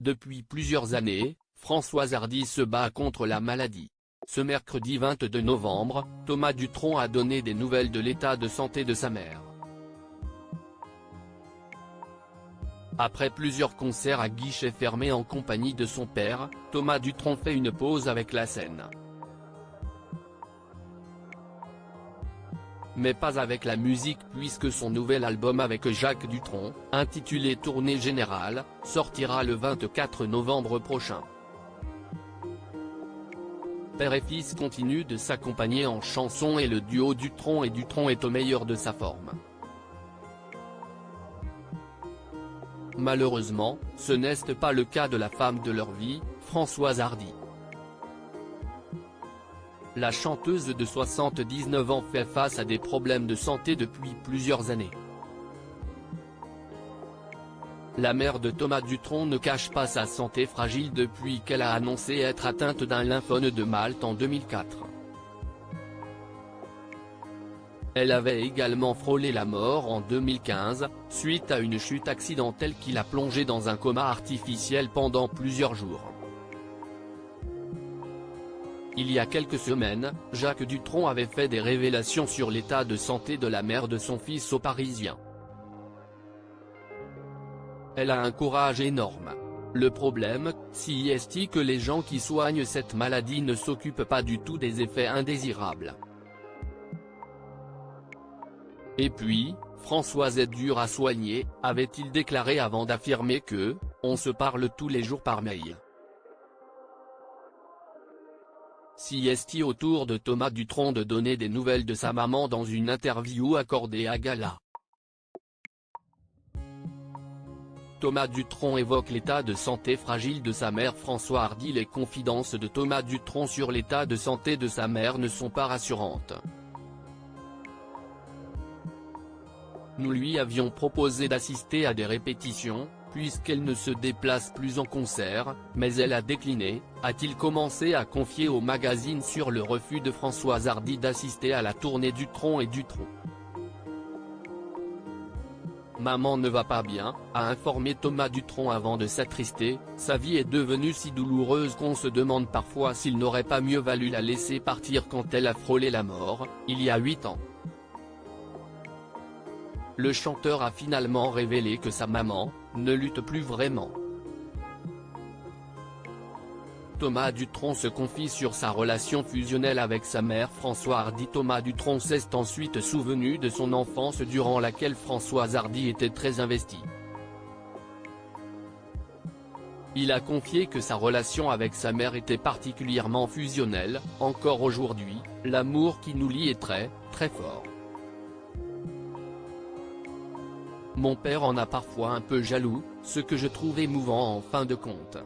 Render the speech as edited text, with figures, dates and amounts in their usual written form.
Depuis plusieurs années, Françoise Hardy se bat contre la maladie. Ce mercredi 22 novembre, Thomas Dutronc a donné des nouvelles de l'état de santé de sa mère. Après plusieurs concerts à guichet fermé en compagnie de son père, Thomas Dutronc fait une pause avec la scène. Mais pas avec la musique puisque son nouvel album avec Jacques Dutronc, intitulé Tournée Générale, sortira le 24 novembre prochain. Père et fils continuent de s'accompagner en chansons et le duo Dutronc et Dutronc est au meilleur de sa forme. Malheureusement, ce n'est pas le cas de la femme de leur vie, Françoise Hardy. La chanteuse de 79 ans fait face à des problèmes de santé depuis plusieurs années. La mère de Thomas Dutronc ne cache pas sa santé fragile depuis qu'elle a annoncé être atteinte d'un lymphome de Malte en 2004. Elle avait également frôlé la mort en 2015, suite à une chute accidentelle qui l'a plongée dans un coma artificiel pendant plusieurs jours. Il y a quelques semaines, Jacques Dutronc avait fait des révélations sur l'état de santé de la mère de son fils aux Parisiens. Elle a un courage énorme. Le problème, si est que les gens qui soignent cette maladie ne s'occupent pas du tout des effets indésirables. Et puis, Françoise est dure à soigner, avait-il déclaré avant d'affirmer que « on se parle tous les jours par mail ». Si est au tour de Thomas Dutronc de donner des nouvelles de sa maman dans une interview accordée à Gala. Thomas Dutronc évoque l'état de santé fragile de sa mère. Françoise Hardy. Les confidences de Thomas Dutronc sur l'état de santé de sa mère ne sont pas rassurantes. Nous lui avions proposé d'assister à des répétitions, puisqu'elle ne se déplace plus en concert, mais elle a décliné, a-t-il commencé à confier au magazine sur le refus de Françoise Hardy d'assister à la tournée Dutronc et Dutronc. Maman ne va pas bien, a informé Thomas Dutronc avant de s'attrister, sa vie est devenue si douloureuse qu'on se demande parfois s'il n'aurait pas mieux valu la laisser partir quand elle a frôlé la mort, il y a 8 ans. Le chanteur a finalement révélé que sa maman ne lutte plus vraiment. Thomas Dutronc se confie sur sa relation fusionnelle avec sa mère Françoise Hardy. Thomas Dutronc s'est ensuite souvenu de son enfance durant laquelle Françoise Hardy était très investie. Il a confié que sa relation avec sa mère était particulièrement fusionnelle, encore aujourd'hui, l'amour qui nous lie est très, très fort. Mon père en a parfois un peu jaloux, ce que je trouve émouvant en fin de compte.